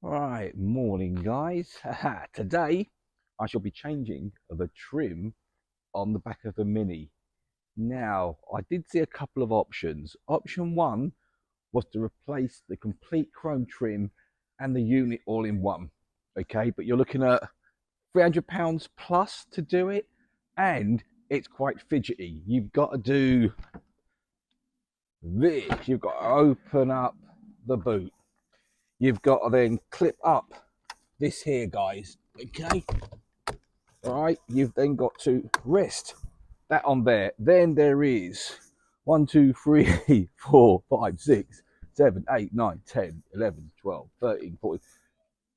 Right, morning guys. Today I shall be changing the trim on the back of the Mini. Now, I did see a couple of options. Option one was to replace the complete chrome trim and the unit all in one. Okay, but you're looking at £300 plus to do it, and it's quite fidgety. You've got to do this, you've got to open up the boot, you've got to then clip up this here, guys. Okay, all right, you've then got to rest that on there. Then there is 1 2 3 4 5 6 7 8 9 10 11 12 13 14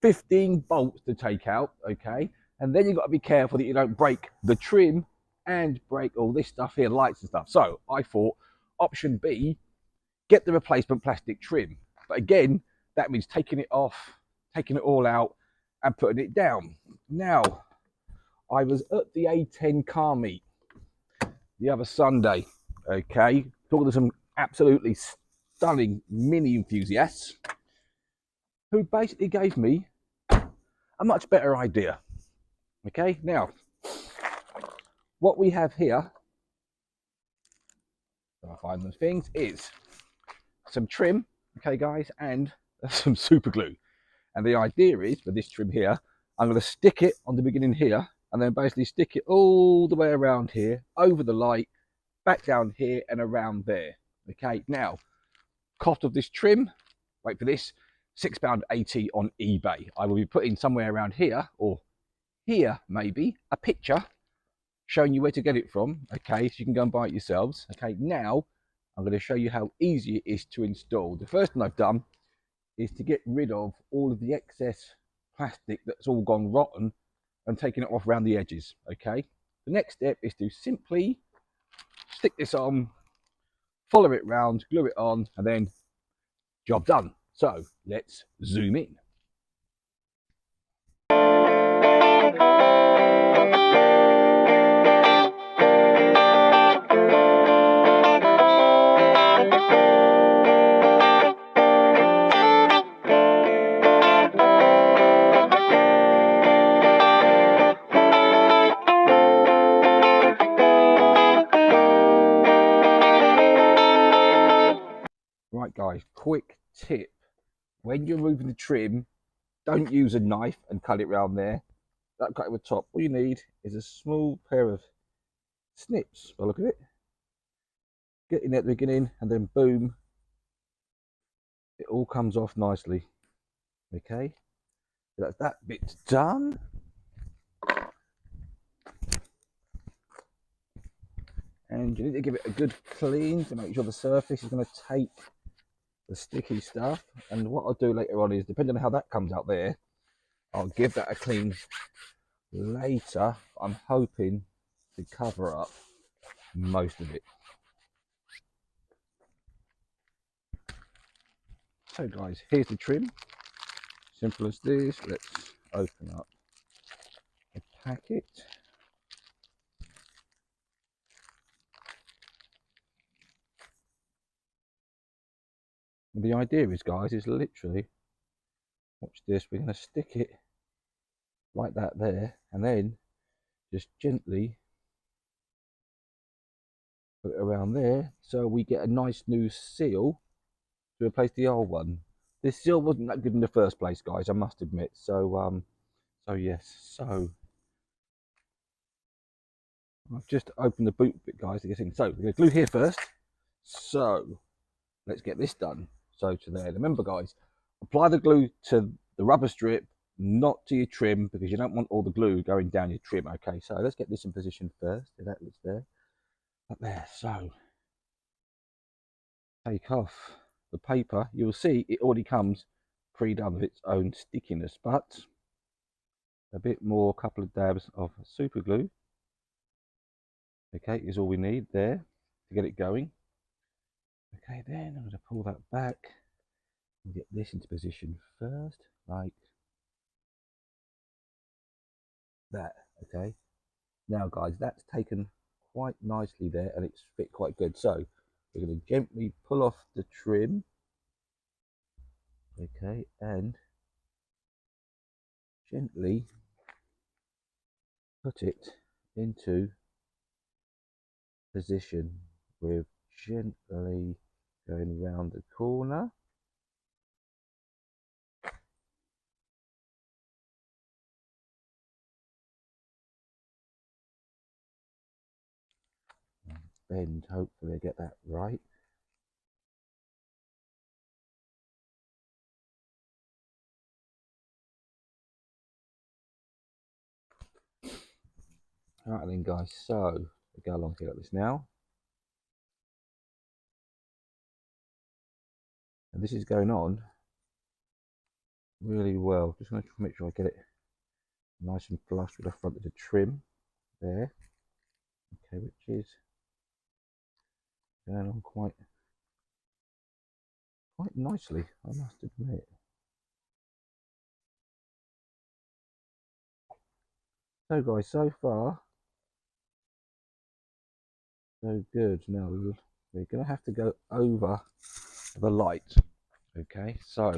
15 bolts to take out. Okay, and then you've got to be careful that you don't break the trim and break all this stuff here, lights and stuff. So I thought option B, get the replacement plastic trim. But again, that means taking it off, taking it all out, and putting it down. Now, I was at the A10 car meet the other Sunday, okay, talking to some absolutely stunning Mini enthusiasts who basically gave me a much better idea. Okay, now, what we have here, I find those things, is some trim, okay, guys, and some super glue. And the idea is, for this trim here, I'm going to stick it on the beginning here, and then basically stick it all the way around here, over the light, back down here, and around there. Okay, now, cost of this trim, wait for this, £6.80 on eBay. I will be putting somewhere around here, or here maybe, a picture showing you where to get it from, okay, so you can go and buy it yourselves. Okay, now, I'm going to show you how easy it is to install. The first thing I've done is to get rid of all of the excess plastic that's all gone rotten and taking it off around the edges. Okay, the next step is to simply stick this on, follow it round, glue it on, and then job done. So let's zoom in. Right guys, quick tip. When you're removing the trim, don't use a knife and cut it round there. That cut at the top. All you need is a small pair of snips. By the look at it. Get in at the beginning and then boom, it all comes off nicely. Okay, so that's that bit done. And you need to give it a good clean to make sure the surface is going to take the sticky stuff. And what I'll do later on is, depending on how that comes out there, I'll give that a clean later. I'm hoping to cover up most of it. So guys, here's the trim. Simple as this. Let's open up the packet. And the idea is, guys, is literally, watch this, we're going to stick it like that there, and then just gently put it around there so we get a nice new seal to replace the old one. This seal wasn't that good in the first place, guys, I must admit. So yes, so I've just opened the boot bit, guys, to get in. So we're going to glue here first. So let's get this done. So to there, remember guys, apply the glue to the rubber strip, not to your trim, because you don't want all the glue going down your trim. Okay, so let's get this in position first. That looks there, up there. So take off the paper. You will see it already comes pre-done with its own stickiness, but a bit more, couple of dabs of super glue, okay, is all we need there to get it going. Okay, then I'm going to pull that back and get this into position first, like that. Okay, now guys, that's taken quite nicely there and it's fit quite good. So we're going to gently pull off the trim, okay, and gently put it into position with gently going round the corner. Bend, hopefully I get that right. Alright then guys, so we go along here like this now. And this is going on really well. Just going to make sure I get it nice and flush with the front of the trim there. Okay, which is going on quite nicely, I must admit. So guys, so far so good. Now we're going to have to go over the light. Okay, so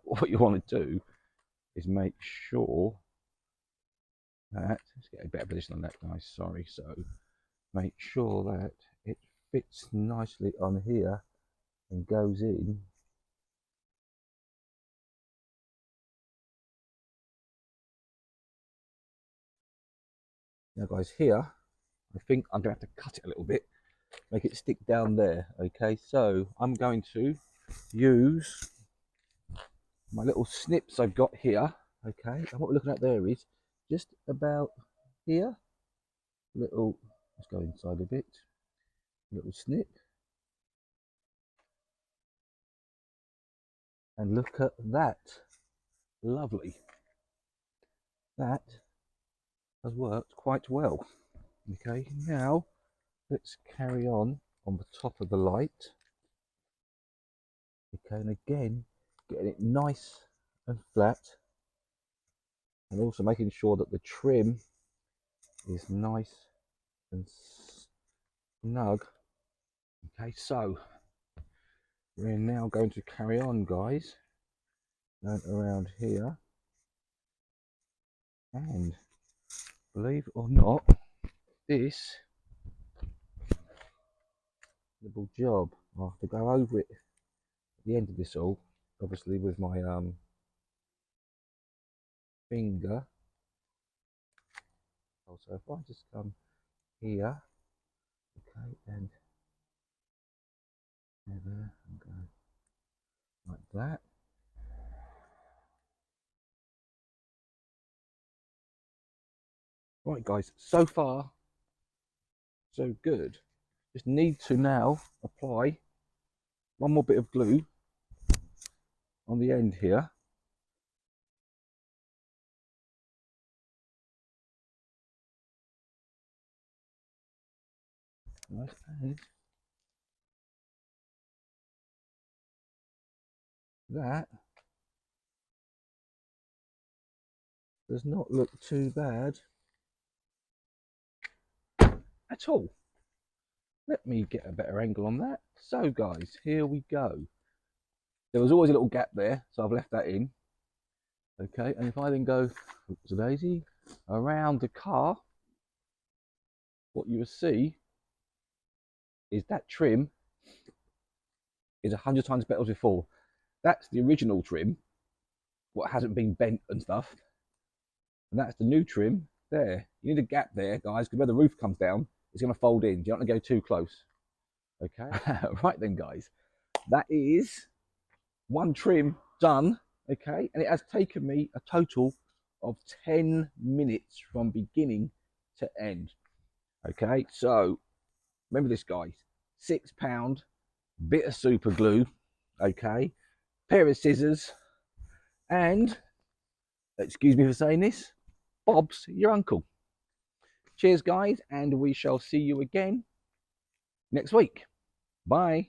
what you want to do is make sure that, let's get a better position on that guys, sorry, so make sure that it fits nicely on here and goes in now guys. Here I think I'm going to have to cut it a little bit, make it stick down there. Okay, so I'm going to use my little snips I've got here. Okay, and what we're looking at there is just about here, little, let's go inside a bit, little snip, and look at that, lovely, that has worked quite well. Okay, now let's carry on the top of the light. Okay, and again getting it nice and flat, and also making sure that the trim is nice and snug. Okay, so we're now going to carry on guys, going around here, and believe it or not, this little job, I have to go over it at the end of this all, obviously with my finger. Also, if I just come here, okay, and there and go like that. Right guys, so far so good. Just need to now apply one more bit of glue on the end here. Right, and that does not look too bad at all. Let me get a better angle on that. So guys, here we go. There was always a little gap there, so I've left that in. Okay, and if I then go, oops, a daisy, around the car, what you will see is that trim is 100 times better than before. That's the original trim, what hasn't been bent and stuff, and that's the new trim there. You need a gap there, guys, because where the roof comes down, it's going to fold in. You don't want to go too close. Okay, right then, guys, that is one trim done. Okay, and it has taken me a total of 10 minutes from beginning to end. Okay, so remember this, guys: £6, bit of super glue, okay, pair of scissors, and, excuse me for saying this, Bob's your uncle. Cheers guys, and we shall see you again next week. Bye.